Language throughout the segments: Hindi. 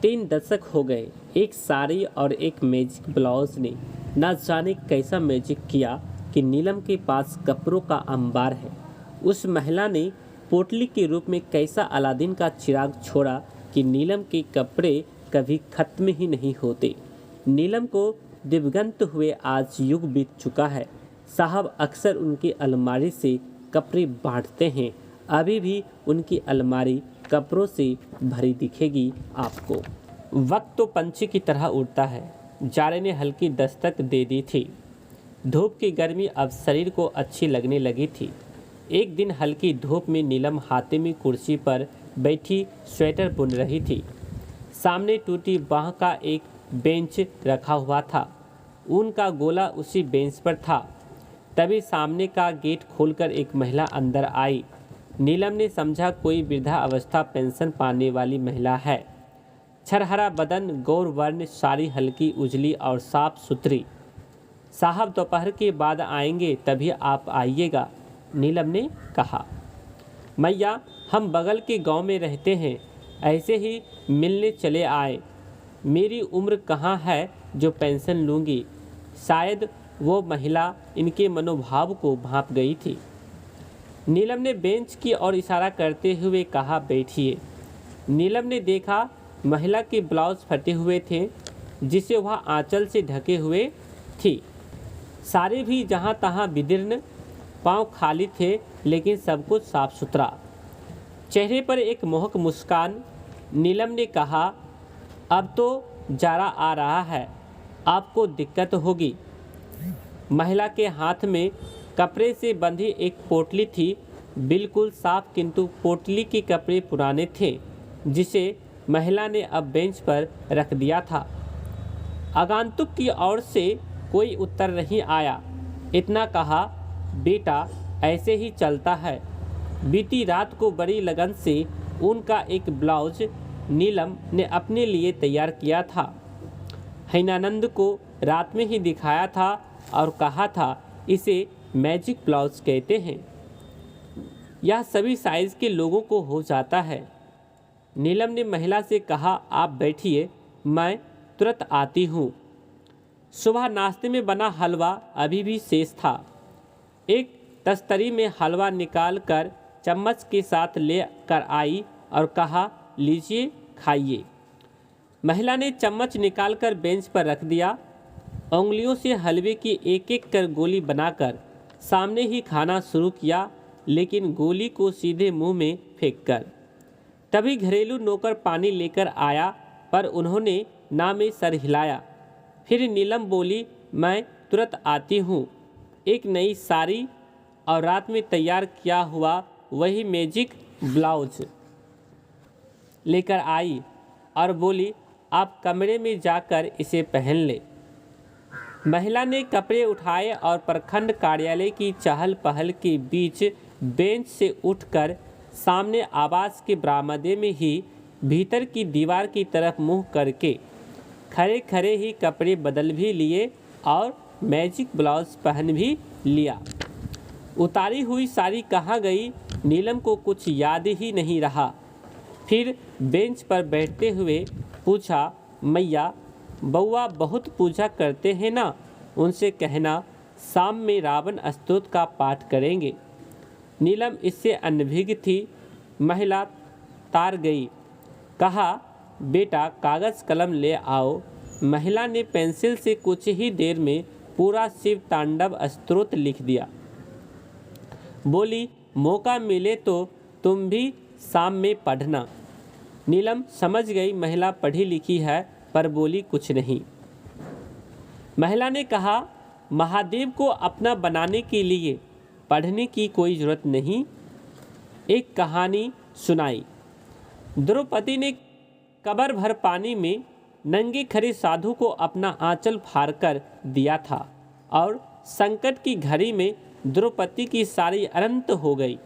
3 दशक हो गए, एक साड़ी और एक मैजिक ब्लाउज ने ना जाने कैसा मैजिक किया कि नीलम के पास कपड़ों का अंबार है। उस महिला ने पोटली के रूप में कैसा अलादीन का चिराग छोड़ा कि नीलम के कपड़े कभी खत्म ही नहीं होते। नीलम को दिवंगत हुए आज युग बीत चुका है। साहब अक्सर उनकी अलमारी से कपड़े बांटते हैं। अभी भी उनकी अलमारी कपड़ों से भरी दिखेगी आपको। वक्त तो पंछी की तरह उड़ता है। जाड़े ने हल्की दस्तक दे दी थी। धूप की गर्मी अब शरीर को अच्छी लगने लगी थी। एक दिन हल्की धूप में नीलम हातिमी कुर्सी पर बैठी स्वेटर बुन रही थी। सामने टूटी बांह का एक बेंच रखा हुआ था। ऊन का गोला उसी बेंच पर था। तभी सामने का गेट खोलकर एक महिला अंदर आई। नीलम ने समझा कोई वृद्धावस्था पेंशन पाने वाली महिला है। छरहरा बदन, गौर वर्ण साड़ी हल्की उजली और साफ सुथरी। साहब दोपहर के बाद आएंगे, तभी आप आइएगा, नीलम ने कहा। मैया, हम बगल के गांव में रहते हैं, ऐसे ही मिलने चले आए। मेरी उम्र कहाँ है जो पेंशन लूँगी। शायद वो महिला इनके मनोभाव को भांप गई थी। नीलम ने बेंच की ओर इशारा करते हुए कहा, बैठिए। नीलम ने देखा महिला के ब्लाउज फटे हुए थे, जिसे वह आंचल से ढके हुए थी। सारे भी जहाँ तहाँ विदीर्ण, पाँव खाली थे, लेकिन सब कुछ साफ सुथरा। चेहरे पर एक मोहक मुस्कान। नीलम ने कहा, अब तो जाड़ा आ रहा है, आपको दिक्कत होगी। महिला के हाथ में कपड़े से बंधी एक पोटली थी, बिल्कुल साफ, किंतु पोटली के कपड़े पुराने थे, जिसे महिला ने अब बेंच पर रख दिया था। आगंतुक की ओर से कोई उत्तर नहीं आया। इतना कहा, बेटा ऐसे ही चलता है। बीती रात को बड़ी लगन से ऊन का एक ब्लाउज नीलम ने अपने लिए तैयार किया था। हैनानंद को रात में ही दिखाया था और कहा था, इसे मैजिक ब्लाउज कहते हैं। यह सभी साइज के लोगों को हो जाता है। नीलम ने महिला से कहा, आप बैठिए, मैं तुरंत आती हूँ। सुबह नाश्ते में बना हलवा अभी भी शेष था। एक तस्तरी में हलवा निकाल कर चम्मच के साथ ले कर आई और कहा, लीजिए, खाइए। महिला ने चम्मच निकालकर बेंच पर रख दिया। उंगलियों से हलवे की एक एक कर गोली बनाकर सामने ही खाना शुरू किया, लेकिन गोली को सीधे मुंह में फेंककर। तभी घरेलू नौकर पानी लेकर आया, पर उन्होंने ना में सर हिलाया। फिर नीलम बोली, मैं तुरंत आती हूँ। एक नई साड़ी और रात में तैयार किया हुआ वही मैजिक ब्लाउज लेकर आई और बोली, आप कमरे में जाकर इसे पहन ले। महिला ने कपड़े उठाए और प्रखंड कार्यालय की चहल पहल के बीच बेंच से उठकर सामने आवास के बरामदे में ही भीतर की दीवार की तरफ मुंह करके खड़े खड़े ही कपड़े बदल भी लिए और मैजिक ब्लाउज पहन भी लिया। उतारी हुई साड़ी कहाँ गई, नीलम को कुछ याद ही नहीं रहा। फिर बेंच पर बैठते हुए पूछा, मैया, बउआ बहुत पूजा करते हैं ना, उनसे कहना शाम में रावण स्तोत्र का पाठ करेंगे। नीलम इससे अनभिज्ञ थी। महिला तार गई। कहा, बेटा कागज़ कलम ले आओ। महिला ने पेंसिल से कुछ ही देर में पूरा शिव तांडव स्तोत्र लिख दिया। बोली, मौका मिले तो तुम भी शाम में पढ़ना। नीलम समझ गई महिला पढ़ी लिखी है, पर बोली कुछ नहीं। महिला ने कहा, महादेव को अपना बनाने के लिए पढ़ने की कोई ज़रूरत नहीं। एक कहानी सुनाई। द्रौपदी ने कबर भर पानी में नंगे खड़े साधु को अपना आंचल फाड़ कर दिया था और संकट की घड़ी में द्रौपदी की सारी अनंत हो गई।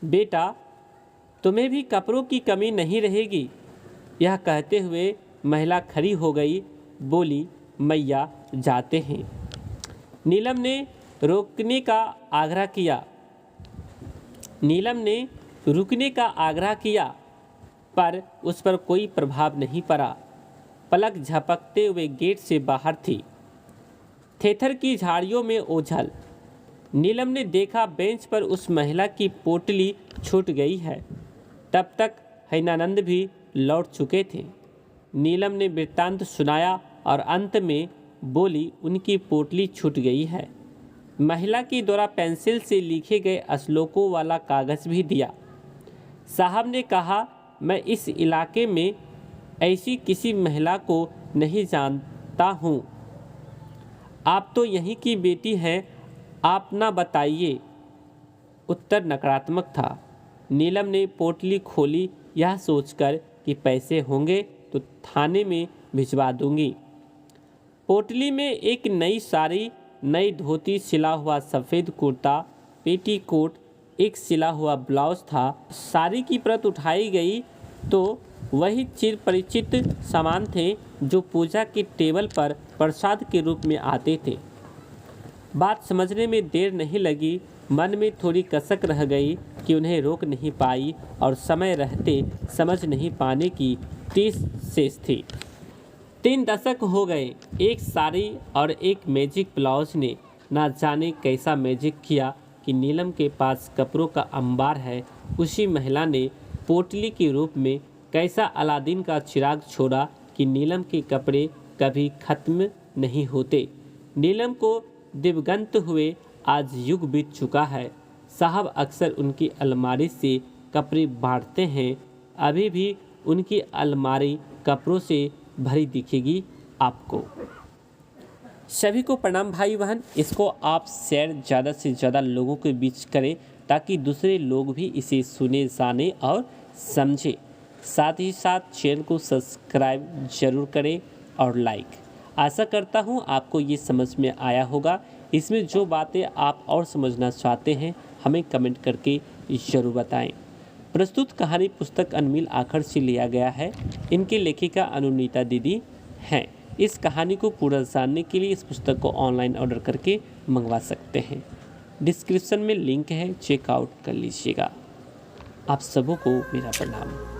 बेटा, तुम्हें भी कपड़ों की कमी नहीं रहेगी। यह कहते हुए महिला खड़ी हो गई। बोली, मैया, जाते हैं। नीलम ने रुकने का आग्रह किया, पर उस पर कोई प्रभाव नहीं पड़ा। पलक झपकते हुए गेट से बाहर थी। थेथर की झाड़ियों में ओझल नीलम ने देखा बेंच पर उस महिला की पोटली छूट गई है। तब तक हैनानंद भी लौट चुके थे। नीलम ने वृत्तांत सुनाया और अंत में बोली, उनकी पोटली छूट गई है। महिला की द्वारा पेंसिल से लिखे गए श्लोकों वाला कागज़ भी दिया। साहब ने कहा, मैं इस इलाके में ऐसी किसी महिला को नहीं जानता हूँ। आप तो यहीं की बेटी हैं, आप ना बताइए। उत्तर नकारात्मक था। नीलम ने पोटली खोली, यह सोचकर कि पैसे होंगे तो थाने में भिजवा दूंगी। पोटली में एक नई साड़ी, नई धोती, सिला हुआ सफ़ेद कुर्ता, पेटीकोट, एक सिला हुआ ब्लाउज था। साड़ी की परत उठाई गई तो वही चिर परिचित सामान थे जो पूजा के टेबल पर प्रसाद के रूप में आते थे। बात समझने में देर नहीं लगी। मन में थोड़ी कसक रह गई कि उन्हें रोक नहीं पाई और समय रहते समझ नहीं पाने की टीस शेष थी। 3 दशक हो गए। एक साड़ी और एक मैजिक ब्लाउज ने ना जाने कैसा मैजिक किया कि नीलम के पास कपड़ों का अंबार है। उसी महिला ने पोटली के रूप में कैसा अलादीन का चिराग छोड़ा कि नीलम के कपड़े कभी खत्म नहीं होते। नीलम को दिवगंत हुए आज युग बीत चुका है। साहब अक्सर उनकी अलमारी से कपड़े बांटते हैं। अभी भी उनकी अलमारी कपड़ों से भरी दिखेगी आपको। सभी को प्रणाम भाई बहन। इसको आप शेयर ज़्यादा से ज़्यादा लोगों के बीच करें ताकि दूसरे लोग भी इसे सुने, जाने और समझें। साथ ही साथ चैनल को सब्सक्राइब जरूर करें और लाइक। आशा करता हूँ आपको ये समझ में आया होगा। इसमें जो बातें आप और समझना चाहते हैं हमें कमेंट करके ज़रूर बताएं। प्रस्तुत कहानी पुस्तक अनमिल आखर से लिया गया है। इनके लेखिका अनुनीता दीदी हैं। इस कहानी को पूरा जानने के लिए इस पुस्तक को ऑनलाइन ऑर्डर करके मंगवा सकते हैं। डिस्क्रिप्शन में लिंक है, चेकआउट कर लीजिएगा। आप सबों को मेरा प्रणाम।